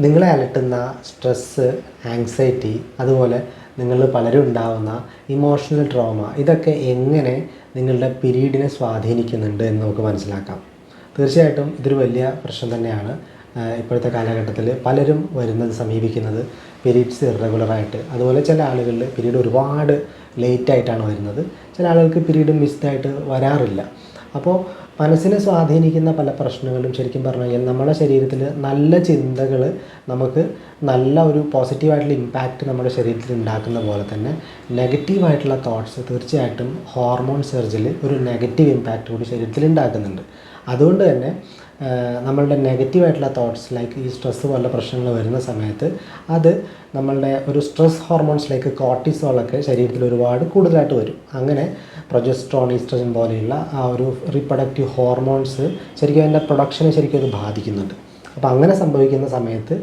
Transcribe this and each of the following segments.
നിങ്ങളെ അലട്ടുന്ന stress, anxiety, അതുപോലെ നിങ്ങളിൽ പലരും ഉണ്ടാവുന്ന ഇമോഷണൽ ട്രോമ ഇതൊക്കെ എങ്ങനെ നിങ്ങളുടെ പീരീഡിനെ സ്വാധീനിക്കുന്നുണ്ട് എന്ന് നമുക്ക് മനസ്സിലാക്കാം. തീർച്ചയായിട്ടും ഇതൊരു വലിയ പ്രശ്നം തന്നെയാണ്. ഇപ്പോഴത്തെ കാലഘട്ടത്തിൽ പലരും സമീപിക്കുന്നത് പീരീഡ്സ് ഇറഗുലറായിട്ട്, അതുപോലെ ചില ആളുകളിൽ പീരീഡ് ഒരുപാട് ലേറ്റായിട്ടാണ് വരുന്നത്. ചില ആളുകൾക്ക് പീരീഡ് മിസ്ഡായിട്ട് വരാറില്ല. അപ്പോൾ മനസ്സിനെ സ്വാധീനിക്കുന്ന പല പ്രശ്നങ്ങളും ശരിക്കും പറഞ്ഞു കഴിഞ്ഞാൽ നമ്മുടെ ശരീരത്തിൽ നല്ല ചിന്തകൾ നമുക്ക് നല്ല ഒരു പോസിറ്റീവായിട്ടുള്ള ഇമ്പാക്റ്റ് നമ്മുടെ ശരീരത്തിൽ ഉണ്ടാക്കുന്ന പോലെ തന്നെ നെഗറ്റീവായിട്ടുള്ള തോട്ട്സ് തീർച്ചയായിട്ടും ഹോർമോൺ സർജിൽ ഒരു നെഗറ്റീവ് ഇമ്പാക്റ്റ് കൂടി ശരീരത്തിൽ ഉണ്ടാക്കുന്നുണ്ട്. അതുകൊണ്ട് തന്നെ നമ്മളുടെ നെഗറ്റീവായിട്ടുള്ള തോട്ട്സ് ലൈക്ക് ഈ സ്ട്രെസ്സ് പോലുള്ള പ്രശ്നങ്ങൾ വരുന്ന സമയത്ത് അത് നമ്മളുടെ ഒരു സ്ട്രെസ് ഹോർമോൺസ് ലൈക്ക് കോർട്ടിസോളൊക്കെ ശരീരത്തിൽ ഒരുപാട് കൂടുതലായിട്ട് വരും. അങ്ങനെ പ്രൊജസ്ട്രോൺ, ഈസ്ട്രജൻ പോലെയുള്ള ആ ഒരു റീപ്രൊഡക്റ്റീവ് ഹോർമോൺസ് ശരിക്കും അതിൻ്റെ പ്രൊഡക്ഷനെ ശരിക്കും അത് ബാധിക്കുന്നുണ്ട്. അപ്പോൾ അങ്ങനെ സംഭവിക്കുന്ന സമയത്ത്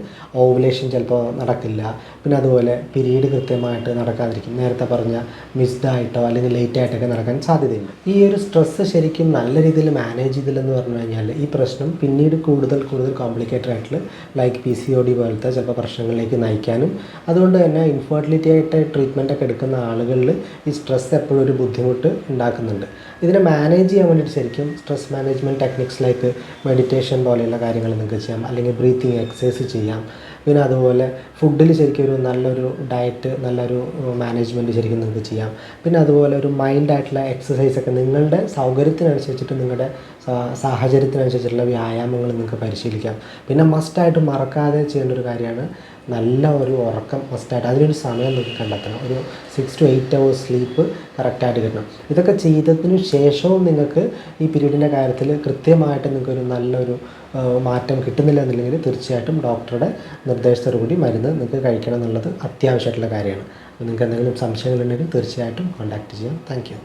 ഓവുലേഷൻ ചിലപ്പോൾ നടക്കില്ല. പിന്നെ അതുപോലെ പീരീഡ് കൃത്യമായിട്ട് നടക്കാതിരിക്കും. നേരത്തെ പറഞ്ഞ മിസ്ഡായിട്ടോ അല്ലെങ്കിൽ ലേറ്റായിട്ടൊക്കെ നടക്കാൻ സാധ്യതയുണ്ട്. ഈ ഒരു സ്ട്രെസ്സ് ശരിക്കും നല്ല രീതിയിൽ മാനേജ് ചെയ്തില്ലെന്ന് പറഞ്ഞു കഴിഞ്ഞാൽ ഈ പ്രശ്നം പിന്നീട് കൂടുതൽ കോംപ്ലിക്കേറ്റഡ് ആയിട്ടുള്ള ലൈക്ക് PCOD പോലത്തെ ചിലപ്പോൾ പ്രശ്നങ്ങളിലേക്ക് നയിക്കാനും, അതുകൊണ്ട് തന്നെ ഇൻഫെർട്ടിലിറ്റി ആയിട്ട് ട്രീറ്റ്മെൻ്റ് ഒക്കെ എടുക്കുന്ന ആളുകളിൽ ഈ സ്ട്രെസ്സ് എപ്പോഴും ഒരു ബുദ്ധിമുട്ട് ഉണ്ടാക്കുന്നുണ്ട്. ഇതിനെ മാനേജ് ചെയ്യാൻ വേണ്ടിയിട്ട് ശരിക്കും stress management techniques like meditation പോലെയുള്ള കാര്യങ്ങൾ നിങ്ങൾക്ക് ചെയ്യാം, അല്ലെങ്കിൽ ബ്രീത്തിങ് എക്സസൈസ് ചെയ്യാം. പിന്നെ അതുപോലെ ഫുഡിൽ ശരിക്കും ഒരു നല്ലൊരു ഡയറ്റ്, നല്ലൊരു മാനേജ്മെൻറ്റ് ശരിക്കും നിങ്ങൾക്ക് ചെയ്യാം. പിന്നെ അതുപോലെ ഒരു മൈൽഡായിട്ടുള്ള എക്സസൈസൊക്കെ നിങ്ങളുടെ സൗകര്യത്തിനനുസരിച്ചിട്ട് നിങ്ങളുടെ സാഹചര്യത്തിനനുസരിച്ചുള്ള വ്യായാമങ്ങൾ നിങ്ങൾക്ക് പരിശീലിക്കാം. പിന്നെ മസ്റ്റായിട്ട് മറക്കാതെ ചെയ്യേണ്ട ഒരു കാര്യമാണ് നല്ല ഒരു ഉറക്കം മസ്റ്റായിട്ട്. അതിനൊരു സമയം നിങ്ങൾക്ക് കണ്ടെത്തണം. ഒരു 6 to 8 hours സ്ലീപ്പ് കറക്റ്റായിട്ട് കിട്ടണം. ഇതൊക്കെ ചെയ്തതിന് ശേഷവും നിങ്ങൾക്ക് ഈ പീരീഡിൻ്റെ കാര്യത്തിൽ കൃത്യമായിട്ട് നിങ്ങൾക്കൊരു നല്ലൊരു മാറ്റം കിട്ടുന്നില്ല എന്നുണ്ടെങ്കിൽ തീർച്ചയായിട്ടും ഡോക്ടറുടെ നിർദ്ദേശത്തോടുകൂടി മരുന്ന് നിങ്ങൾക്ക് കഴിക്കണം എന്നുള്ളത് അത്യാവശ്യമായിട്ടുള്ള കാര്യമാണ്. അപ്പോൾ നിങ്ങൾക്ക് എന്തെങ്കിലും സംശയങ്ങളുണ്ടെങ്കിൽ തീർച്ചയായിട്ടും കോൺടാക്റ്റ് ചെയ്യാം. Thank you.